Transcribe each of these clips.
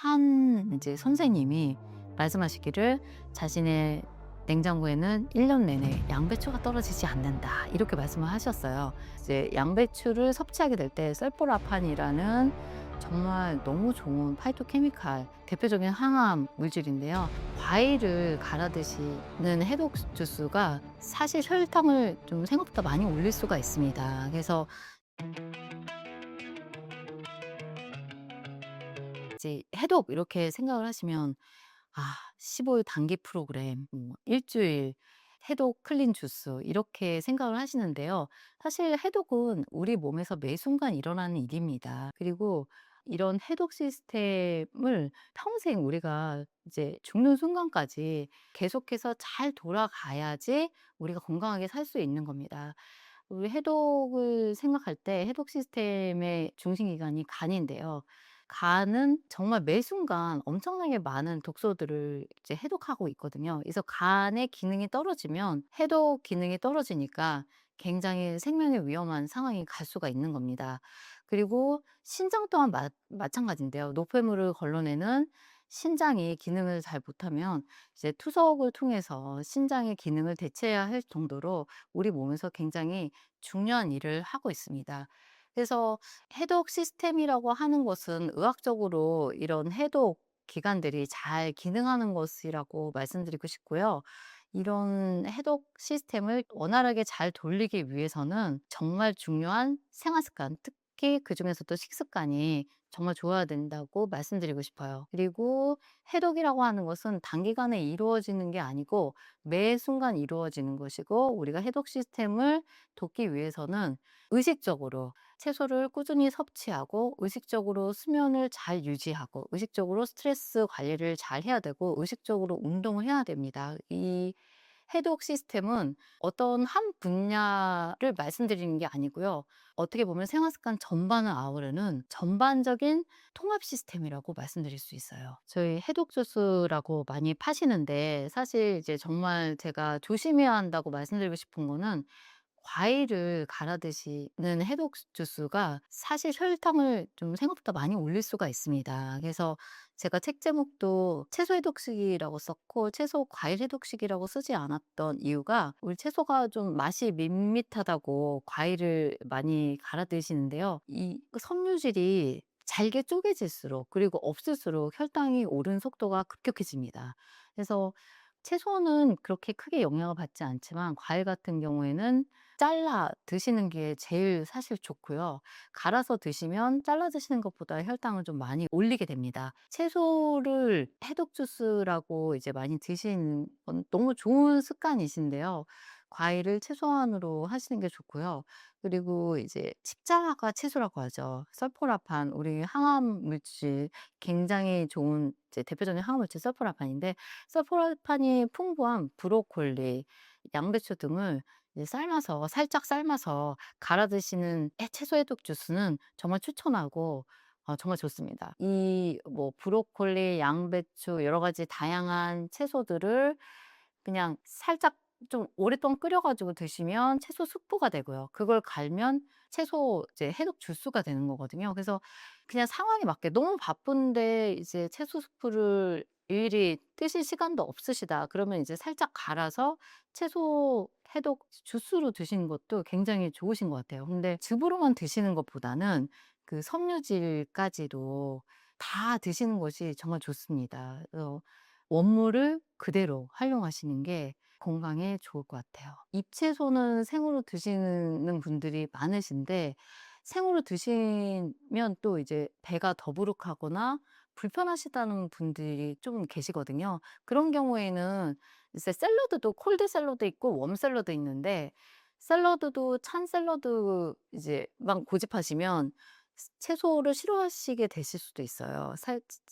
한 이제 선생님이 말씀하시기를 자신의 냉장고에는 1년 내내 양배추가 떨어지지 않는다. 이렇게 말씀을 하셨어요. 이제 양배추를 섭취하게 될 때 썰포라판이라는 정말 너무 좋은 파이토케미칼 대표적인 항암 물질인데요. 과일을 갈아 드시는 해독 주스가 사실 혈당을 좀 생각보다 많이 올릴 수가 있습니다. 그래서 이제 해독 이렇게 생각을 하시면 15일 단기 프로그램, 주일 해독 클린 주스 이렇게 생각을 하시는데요. 사실 해독은 우리 몸에서 매 순간 일어나는 일입니다. 그리고 이런 해독 시스템을 평생 우리가 이제 죽는 순간까지 계속해서 잘 돌아가야지 우리가 건강하게 살 수 있는 겁니다. 우리 해독을 생각할 때 해독 시스템의 중심 기관이 간인데요. 간은 정말 매 순간 엄청나게 많은 독소들을 이제 해독하고 있거든요. 그래서 간의 기능이 떨어지면 해독 기능이 떨어지니까 굉장히 생명에 위험한 상황이 갈 수가 있는 겁니다. 그리고 신장 또한 마찬가지인데요. 노폐물을 걸러내는 신장이 기능을 잘 못하면 이제 투석을 통해서 신장의 기능을 대체해야 할 정도로 우리 몸에서 굉장히 중요한 일을 하고 있습니다. 그래서 해독 시스템이라고 하는 것은 의학적으로 이런 해독 기관들이 잘 기능하는 것이라고 말씀드리고 싶고요. 이런 해독 시스템을 원활하게 잘 돌리기 위해서는 정말 중요한 생활 습관, 특히 그중에서도 식습관이 정말 좋아야 된다고 말씀드리고 싶어요. 그리고 해독이라고 하는 것은 단기간에 이루어지는 게 아니고 매 순간 이루어지는 것이고, 우리가 해독 시스템을 돕기 위해서는 의식적으로 채소를 꾸준히 섭취하고, 의식적으로 수면을 잘 유지하고, 의식적으로 스트레스 관리를 잘 해야 되고, 의식적으로 운동을 해야 됩니다. 이 해독 시스템은 어떤 한 분야를 말씀드리는 게 아니고요. 어떻게 보면 생활 습관 전반을 아우르는 전반적인 통합 시스템이라고 말씀드릴 수 있어요. 저희 해독 주스라고 많이 파시는데, 사실 이제 정말 제가 조심해야 한다고 말씀드리고 싶은 거는, 과일을 갈아 드시는 해독 주스가 사실 혈당을 좀 생각보다 많이 올릴 수가 있습니다. 그래서 제가 책 제목도 채소 해독식이라고 썼고, 채소 과일 해독식이라고 쓰지 않았던 이유가, 우리 채소가 좀 맛이 밋밋하다고 과일을 많이 갈아 드시는데요. 이 섬유질이 잘게 쪼개질수록, 그리고 없을수록 혈당이 오르는 속도가 급격해집니다. 그래서 채소는 그렇게 크게 영향을 받지 않지만, 과일 같은 경우에는 잘라 드시는 게 제일 사실 좋고요. 갈아서 드시면 잘라 드시는 것보다 혈당을 좀 많이 올리게 됩니다. 채소를 해독 주스라고 이제 많이 드시는 건 너무 좋은 습관이신데요. 과일을 최소한으로 하시는 게 좋고요. 그리고 이제 십자가 채소라고 하죠. 설포라판, 우리 항암 물질, 굉장히 좋은 이제 대표적인 항암 물질 설포라판인데, 설포라판이 풍부한 브로콜리, 양배추 등을 이제 살짝 삶아서 갈아 드시는 채소 해독 주스는 정말 추천하고 정말 좋습니다. 이 뭐 브로콜리, 양배추 여러 가지 다양한 채소들을 그냥 살짝 좀 오랫동안 끓여 가지고 드시면 채소 수프가 되고요. 그걸 갈면 채소 이제 해독 주스가 되는 거거든요. 그래서 그냥 상황에 맞게, 너무 바쁜데 이제 채소 수프를 일일이 뜨실 시간도 없으시다 그러면 이제 살짝 갈아서 채소 해독 주스로 드시는 것도 굉장히 좋으신 것 같아요. 근데 즙으로만 드시는 것보다는 그 섬유질까지도 다 드시는 것이 정말 좋습니다. 그래서 원물을 그대로 활용하시는 게 건강에 좋을 것 같아요. 잎채소는 생으로 드시는 분들이 많으신데, 생으로 드시면 또 이제 배가 더부룩하거나 불편하시다는 분들이 좀 계시거든요. 그런 경우에는 이제 샐러드도 콜드 샐러드 있고 웜 샐러드 있는데, 샐러드도 찬 샐러드 이제 막 고집하시면 채소를 싫어하시게 되실 수도 있어요.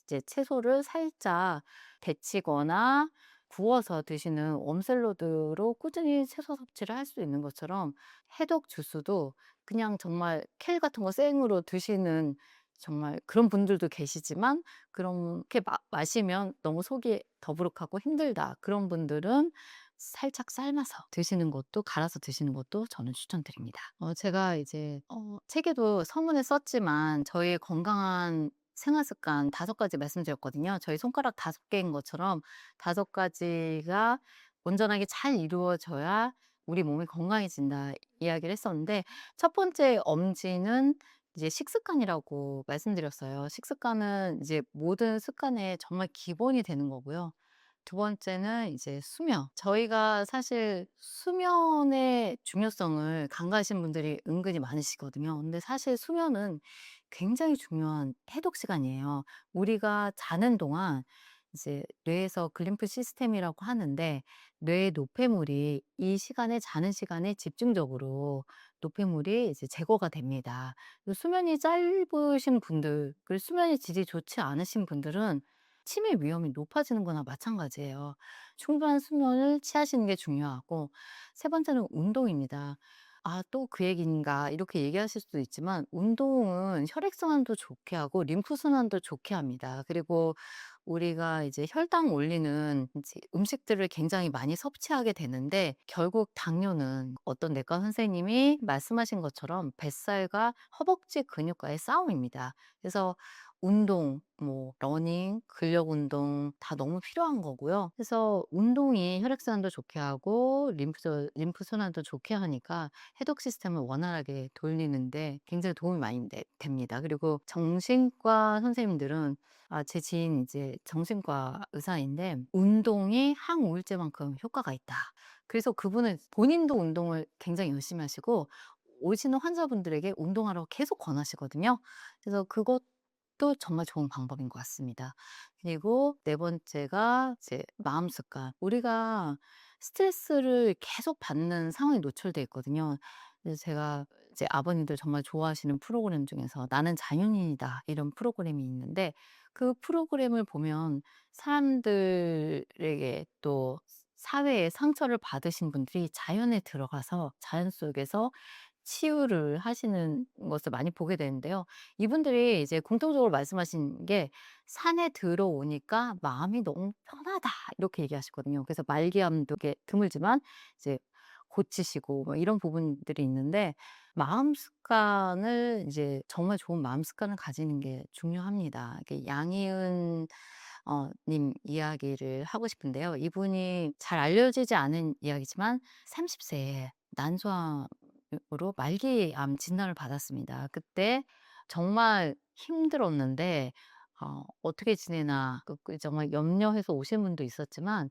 이제 채소를 살짝 데치거나 구워서 드시는 웜샐러드로 꾸준히 채소 섭취를 할 수 있는 것처럼, 해독 주스도 그냥 정말 켈 같은 거 생으로 드시는 정말 그런 분들도 계시지만, 그렇게 마시면 너무 속이 더부룩하고 힘들다 그런 분들은 살짝 삶아서 드시는 것도, 갈아서 드시는 것도 저는 추천드립니다. 제가 이제 책에도 서문에 썼지만, 저희의 건강한 생활 습관 5가지 말씀드렸거든요. 저희 손가락 5개인 것처럼 5가지가 온전하게 잘 이루어져야 우리 몸이 건강해진다 이야기를 했었는데, 첫 번째 엄지는 이제 식습관이라고 말씀드렸어요. 식습관은 이제 모든 습관의 정말 기본이 되는 거고요. 두 번째는 이제 수면. 저희가 사실 수면의 중요성을 간과하시는 분들이 은근히 많으시거든요. 근데 사실 수면은 굉장히 중요한 해독 시간이에요. 우리가 자는 동안 이제 뇌에서 글림프 시스템이라고 하는데, 뇌의 노폐물이 이 시간에, 자는 시간에 집중적으로 노폐물이 이제 제거가 됩니다. 그 수면이 짧으신 분들, 그리고 수면의 질이 좋지 않으신 분들은 치매 위험이 높아지는 거나 마찬가지예요. 충분한 수면을 취하시는 게 중요하고, 세 번째는 운동입니다. '아, 또 그 얘기인가?' 이렇게 얘기하실 수도 있지만, 운동은 혈액순환도 좋게 하고 림프순환도 좋게 합니다. 그리고 우리가 이제 혈당 올리는 이제 음식들을 굉장히 많이 섭취하게 되는데, 결국 당뇨는 어떤 내과 선생님이 말씀하신 것처럼 뱃살과 허벅지 근육과의 싸움입니다. 그래서 운동, 뭐 러닝, 근력 운동 다 너무 필요한 거고요. 그래서 운동이 혈액순환도 좋게 하고 림프 순환도 좋게 하니까 해독 시스템을 원활하게 돌리는데 굉장히 도움이 많이 됩니다. 그리고 정신과 선생님들은, 제 지인이 이제 정신과 의사인데 운동이 항우울제만큼 효과가 있다. 그래서 그분은 본인도 운동을 굉장히 열심히 하시고 오시는 환자분들에게 운동하라고 계속 권하시거든요. 그래서 그것도 정말 좋은 방법인 것 같습니다. 그리고 네 번째가 이제 마음 습관. 우리가 스트레스를 계속 받는 상황에 노출돼 있거든요. 그래서 제가 이제 아버님들 정말 좋아하시는 프로그램 중에서 나는 자연인이다 이런 프로그램이 있는데, 그 프로그램을 보면 사람들에게 또 사회에 상처를 받으신 분들이 자연에 들어가서 자연 속에서 치유를 하시는 것을 많이 보게 되는데요. 이분들이 이제 공통적으로 말씀하신 게 "산에 들어오니까 마음이 너무 편하다." 이렇게 얘기하시거든요. 그래서 말기암도 이게 드물지만 이제 고치시고 뭐 이런 부분들이 있는데, 마음 습관을 이제 정말 좋은 마음 습관을 가지는 게 중요합니다. 이게 양희은 님 이야기를 하고 싶은데요. 이분이 잘 알려지지 않은 이야기지만 30 세에 난소암으로 말기암 진단을 받았습니다. 그때 정말 힘들었는데 어떻게 지내나 정말 염려해서 오신 분도 있었지만,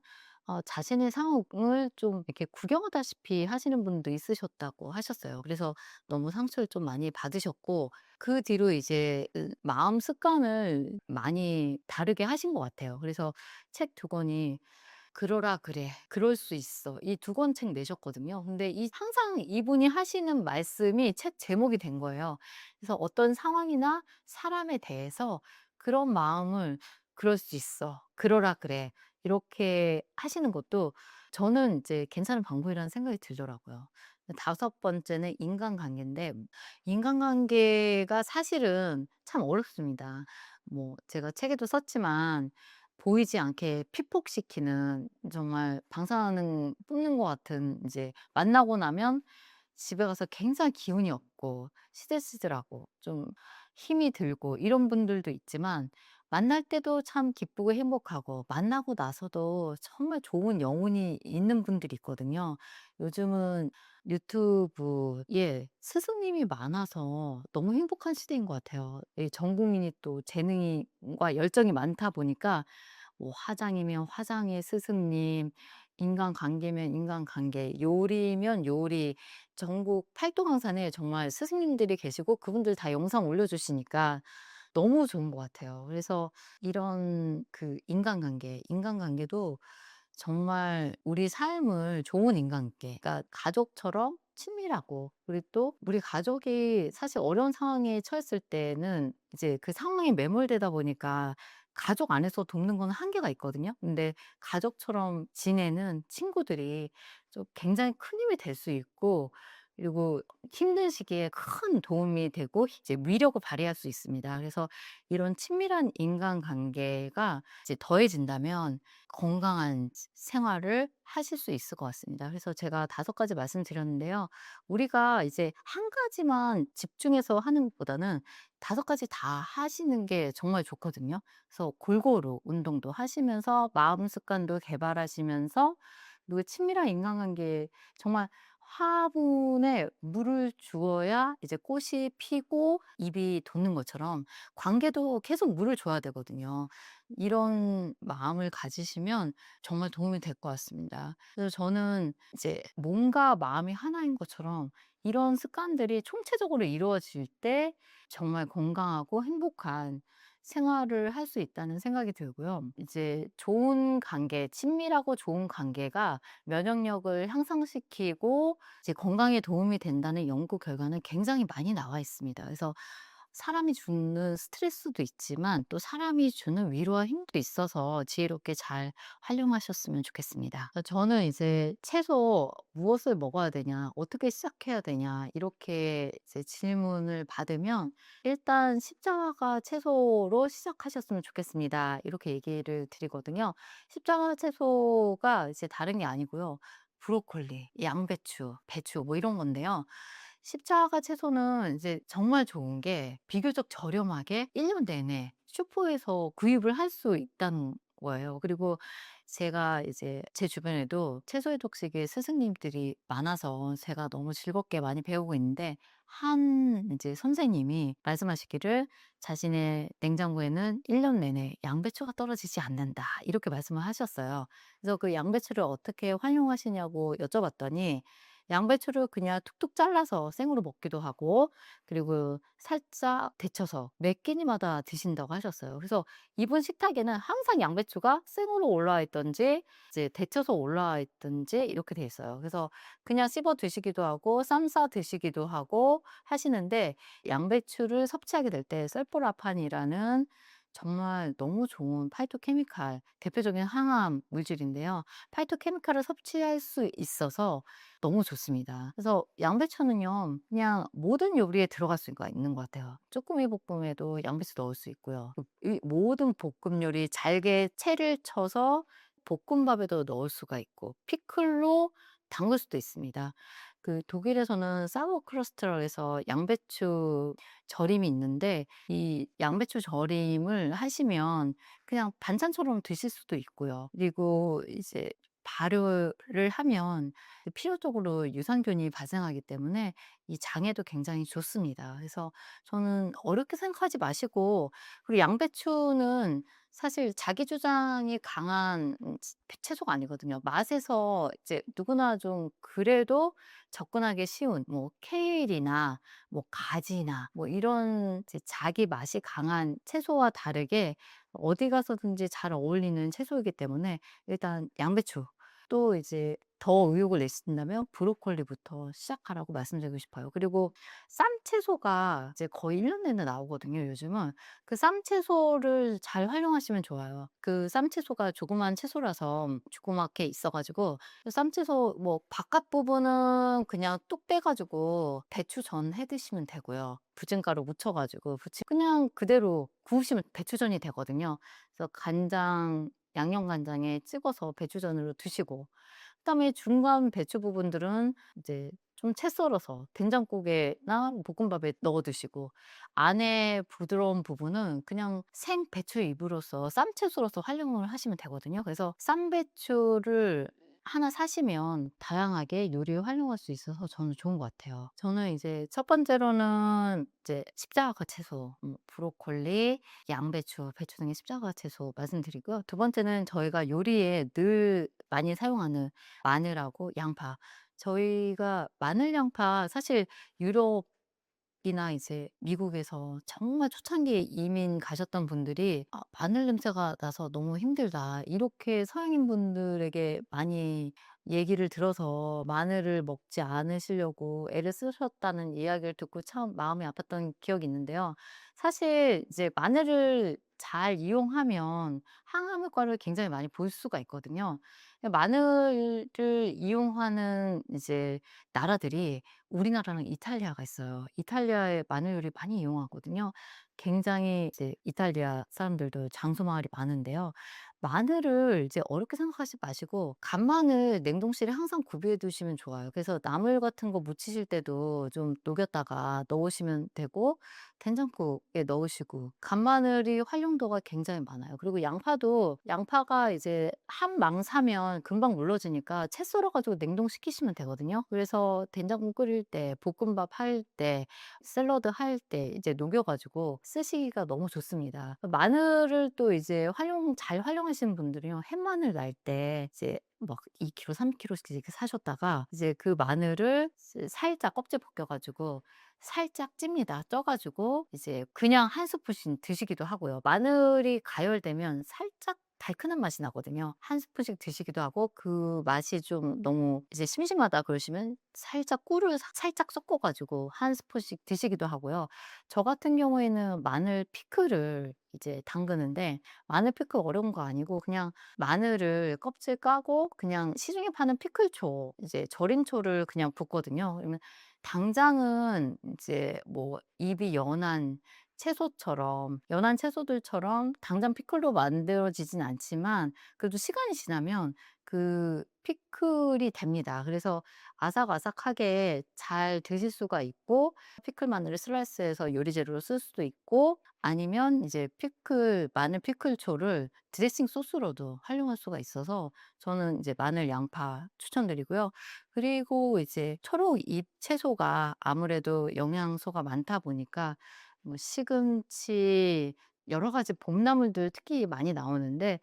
자신의 상황을 좀 이렇게 구경하다시피 하시는 분도 있으셨다고 하셨어요. 그래서 너무 상처를 좀 많이 받으셨고, 그 뒤로 이제 마음 습관을 많이 다르게 하신 것 같아요. 그래서 책 2권이 "그러라 그래. 그럴 수 있어." 이 2권 책 내셨거든요. 근데 이 항상 이분이 하시는 말씀이 책 제목이 된 거예요. 그래서 어떤 상황이나 사람에 대해서 그런 마음을 "그럴 수 있어. 그러라 그래." 이렇게 하시는 것도 저는 이제 괜찮은 방법이라는 생각이 들더라고요. 5번째는 인간관계인데, 인간관계가 사실은 참 어렵습니다. 뭐 제가 책에도 썼지만 보이지 않게 피폭시키는, 정말 방사능 뿜는 것 같은, 이제 만나고 나면 집에 가서 굉장히 기운이 없고 시들시들하고 좀 힘이 들고 이런 분들도 있지만, 만날 때도 참 기쁘고 행복하고 만나고 나서도 정말 좋은 영혼이 있는 분들이 있거든요. 요즘은 유튜브에 스승님이 많아서 너무 행복한 시대인 것 같아요. 전 국민이 또 재능과 열정이 많다 보니까, 뭐 화장이면 화장의 스승님, 인간관계면 인간관계, 요리면 요리, 전국 팔도강산에 정말 스승님들이 계시고 그분들 다 영상 올려주시니까 너무 좋은 것 같아요. 그래서 이런 그 인간관계도 정말 우리 삶을 좋은 인간관계, 그러니까 가족처럼 친밀하고, 그리고 또 우리 가족이 사실 어려운 상황에 처했을 때는 이제 그 상황에 매몰되다 보니까 가족 안에서 돕는 건 한계가 있거든요. 근데 가족처럼 지내는 친구들이 좀 굉장히 큰 힘이 될 수 있고, 그리고 힘든 시기에 큰 도움이 되고 이제 위력을 발휘할 수 있습니다. 그래서 이런 친밀한 인간관계가 이제 더해진다면 건강한 생활을 하실 수 있을 것 같습니다. 그래서 제가 5가지 말씀드렸는데요. 우리가 이제 한 가지만 집중해서 하는 것보다는 5가지 다 하시는 게 정말 좋거든요. 그래서 골고루 운동도 하시면서 마음 습관도 개발하시면서 그리고 친밀한 인간관계 정말 화분에 물을 주어야 이제 꽃이 피고 잎이 돋는 것처럼 관계도 계속 물을 줘야 되거든요. 이런 마음을 가지시면 정말 도움이 될 것 같습니다. 그래서 저는 이제 몸과 마음이 하나인 것처럼 이런 습관들이 총체적으로 이루어질 때 정말 건강하고 행복한 생활을 할 수 있다는 생각이 들고요. 이제 좋은 관계, 친밀하고 좋은 관계가 면역력을 향상시키고 이제 건강에 도움이 된다는 연구 결과는 굉장히 많이 나와 있습니다. 그래서 사람이 주는 스트레스도 있지만 또 사람이 주는 위로와 힘도 있어서 지혜롭게 잘 활용하셨으면 좋겠습니다. 저는 이제 채소 무엇을 먹어야 되냐, 어떻게 시작해야 되냐, 이렇게 이제 질문을 받으면 일단 십자가 채소로 시작하셨으면 좋겠습니다. 이렇게 얘기를 드리거든요. 십자가 채소가 이제 다른 게 아니고요. 브로콜리, 양배추, 배추 뭐 이런 건데요. 십자가 채소는 이제 정말 좋은 게 비교적 저렴하게 1년 내내 슈퍼에서 구입을 할 수 있다는 거예요. 그리고 제가 이제 제 주변에도 채소의 독식의 스승님들이 많아서 제가 너무 즐겁게 많이 배우고 있는데 한 이제 선생님이 말씀하시기를 자신의 냉장고에는 1년 내내 양배추가 떨어지지 않는다. 이렇게 말씀을 하셨어요. 그래서 그 양배추를 어떻게 활용하시냐고 여쭤봤더니 양배추를 그냥 툭툭 잘라서 생으로 먹기도 하고 그리고 살짝 데쳐서 매 끼니마다 드신다고 하셨어요. 그래서 이분 식탁에는 항상 양배추가 생으로 올라와 있든지 이제 데쳐서 올라와 있든지 이렇게 돼 있어요. 그래서 그냥 씹어 드시기도 하고 쌈 싸 드시기도 하고 하시는데 양배추를 섭취하게 될 때 썰포라판이라는 정말 너무 좋은 파이토케미칼 대표적인 항암 물질인데요. 파이토케미칼을 섭취할 수 있어서 너무 좋습니다. 그래서 양배추는요, 그냥 모든 요리에 들어갈 수가 있는 것 같아요. 쭈꾸미 볶음에도 양배추 넣을 수 있고요. 이 모든 볶음 요리 잘게 채를 쳐서 볶음밥에도 넣을 수가 있고, 피클로 담글 수도 있습니다. 그 독일에서는 사워크러스트라고 해서 양배추 절임이 있는데 이 양배추 절임을 하시면 그냥 반찬처럼 드실 수도 있고요. 그리고 이제 발효를 하면 필연적으로 유산균이 발생하기 때문에 이 장에도 굉장히 좋습니다. 그래서 저는 어렵게 생각하지 마시고 그리고 양배추는 사실 자기 주장이 강한 채소가 아니거든요. 맛에서 이제 누구나 좀 그래도 접근하기 쉬운 뭐 케일이나 뭐 가지나 뭐 이런 이제 자기 맛이 강한 채소와 다르게 어디 가서든지 잘 어울리는 채소이기 때문에 일단 양배추 또 이제 더 의욕을 내신다면 브로콜리부터 시작하라고 말씀드리고 싶어요. 그리고 쌈채소가 이제 거의 1년 내내 나오거든요, 요즘은. 그 쌈채소를 잘 활용하시면 좋아요. 그 쌈채소가 조그만 채소라서 조그맣게 있어 가지고 그 쌈채소 뭐 바깥 부분은 그냥 뚝 떼 가지고 배추전 해 드시면 되고요. 부침가루 묻혀 가지고 부침 그냥 그대로 구우시면 배추전이 되거든요. 그래서 간장 양념 간장에 찍어서 배추전으로 드시고 그다음에 중간 배추 부분들은 이제 좀 채 썰어서 된장국에나 볶음밥에 넣어 드시고 안에 부드러운 부분은 그냥 생 배추 잎으로서 쌈채소로서 활용을 하시면 되거든요. 그래서 쌈배추를 하나 사시면 다양하게 요리에 활용할 수 있어서 저는 좋은 것 같아요. 저는 이제 첫 번째로는 이제 십자가 채소, 브로콜리, 양배추, 배추 등의 십자가 채소 말씀드리고요. 두 번째는 저희가 요리에 늘 많이 사용하는 마늘하고 양파. 저희가 마늘 양파 사실 유럽이나 이제 미국에서 정말 초창기에 이민 가셨던 분들이 "아 마늘 냄새가 나서 너무 힘들다." 이렇게 서양인 분들에게 많이 얘기를 들어서 마늘을 먹지 않으시려고 애를 쓰셨다는 이야기를 듣고 참 마음이 아팠던 기억이 있는데요. 사실 이제 마늘을 잘 이용하면 항암 효과를 굉장히 많이 볼 수가 있거든요. 마늘을 이용하는 이제 나라들이 우리나라랑 이탈리아가 있어요. 이탈리아에 마늘 요리 많이 이용하거든요. 굉장히 이제 이탈리아 사람들도 장소 마을이 많은데요. 마늘을 이제 어렵게 생각하지 마시고 간마늘 냉동실에 항상 구비해 두시면 좋아요. 그래서 나물 같은 거 무치실 때도 좀 녹였다가 넣으시면 되고, 된장국에 넣으시고, 간마늘이 활용도가 굉장히 많아요. 그리고 양파가 이제 한 망 사면 금방 물러지니까 채 썰어 가지고 냉동시키시면 되거든요. 그래서 된장국 끓일 때, 볶음밥 할 때, 샐러드 할 때 이제 녹여 가지고 쓰시기가 너무 좋습니다. 마늘을 또 이제 잘 활용하시는 분들이요. 햇마늘 날 때 이제 막 2 킬로 3 킬로씩 이렇게 사셨다가 이제 그 마늘을 살짝 껍질 벗겨 가지고 살짝 찝니다. 쪄 가지고 이제 그냥 한 스푼씩 드시기도 하고요. 마늘이 가열되면 살짝 달큰한 맛이 나거든요. 한 스푼씩 드시기도 하고, 그 맛이 좀 너무 이제 심심하다 그러시면 살짝 꿀을 살짝 섞어 가지고 한 스푼씩 드시기도 하고요. 저 같은 경우에는 마늘 피클을 이제 담그는데, 마늘 피클 어려운 거 아니고 그냥 마늘을 껍질 까고 그냥 시중에 파는 피클초, 이제 절인 초를 그냥 붓거든요. 그러면 당장은 이제 뭐 잎이 연한 채소들처럼 당장 피클로 만들어지진 않지만, 그래도 시간이 지나면 그 피클이 됩니다. 그래서 아삭아삭하게 잘 드실 수가 있고, 피클 마늘을 슬라이스해서 요리 재료로 쓸 수도 있고, 아니면 이제 마늘 피클초를 드레싱 소스로도 활용할 수가 있어서 저는 이제 마늘 양파 추천드리고요. 그리고 이제 초록잎 채소가 아무래도 영양소가 많다 보니까 뭐 시금치, 여러 가지 봄나물들 특히 많이 나오는데,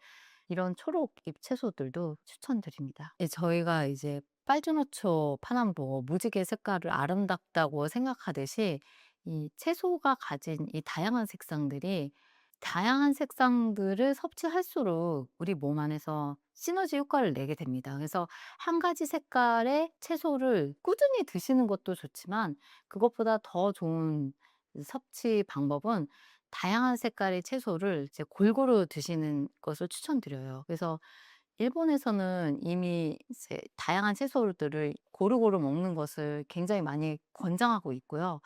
이런 초록잎 채소들도 추천드립니다. 저희가 이제 빨주노초 파남보 무지개 색깔을 아름답다고 생각하듯이, 이 채소가 가진 이 다양한 색상들을 섭취할수록 우리 몸 안에서 시너지 효과를 내게 됩니다. 그래서 한 가지 색깔의 채소를 꾸준히 드시는 것도 좋지만, 그것보다 더 좋은 섭취 방법은 다양한 색깔의 채소를 이제 골고루 드시는 것을 추천드려요. 그래서 일본에서는 이미 이제 다양한 채소들을 고루고루 먹는 것을 굉장히 많이 권장하고 있고요.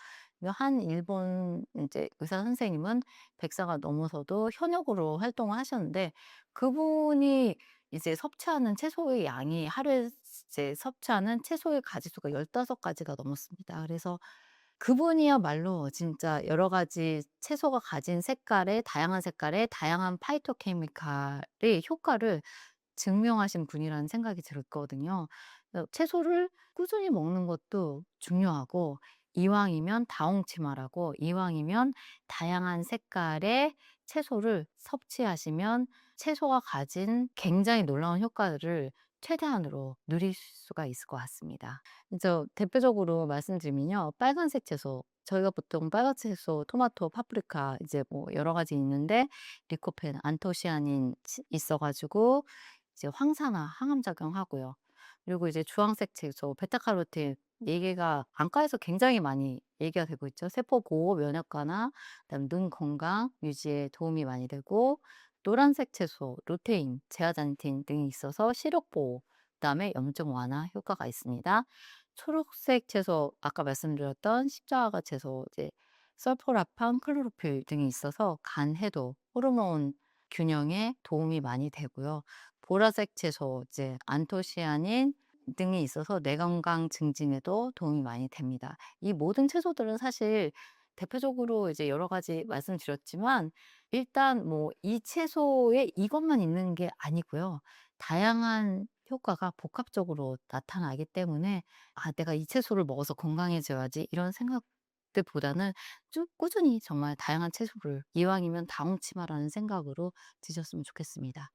한 일본 이제 의사 선생님은 100 살가 넘어서도 현역으로 활동을 하셨는데, 그분이 이제 섭취하는 채소의 양이, 하루에 이제 섭취하는 채소의 가지수가 15 가지가 넘었습니다. 그래서 그분이야말로 진짜 여러 가지 채소가 가진 다양한 색깔의 다양한 파이토케미칼의 효과를 증명하신 분이라는 생각이 들었거든요. 채소를 꾸준히 먹는 것도 중요하고, 이왕이면 다홍치마라고, 이왕이면 다양한 색깔의 채소를 섭취하시면 채소가 가진 굉장히 놀라운 효과를 최대한으로 누릴 수가 있을 것 같습니다. 그래서 대표적으로 말씀드리면요. 빨간색 채소. 저희가 보통 빨간 채소, 토마토, 파프리카 이제 뭐 여러 가지 있는데, 리코펜, 안토시아닌 있어 가지고 이제 황산화, 항암 작용하고요. 그리고 이제 주황색 채소, 베타카로틴, 얘기가 안과에서 굉장히 많이 얘기가 되고 있죠. 세포 보호, 면역과나 그다음에 눈 건강 유지에 도움이 많이 되고, 노란색 채소, 루테인, 제아잔틴 등이 있어서 시력 보호, 그다음에 염증 완화 효과가 있습니다. 초록색 채소, 아까 말씀드렸던 십자가 채소, 이제 설포라판, 클로로필 등이 있어서 간 해독, 호르몬 균형에 도움이 많이 되고요. 보라색 채소, 이제 안토시아닌 등이 있어서 뇌 건강 증진에도 도움이 많이 됩니다. 이 모든 채소들은 사실 대표적으로 이제 여러 가지 말씀드렸지만, 일단 뭐 이 채소에 이것만 있는 게 아니고요. 다양한 효과가 복합적으로 나타나기 때문에 '아, 내가 이 채소를 먹어서 건강해져야지.' 이런 생각들보다는 쭉 꾸준히 정말 다양한 채소를 이왕이면 다홍치마라는 생각으로 드셨으면 좋겠습니다.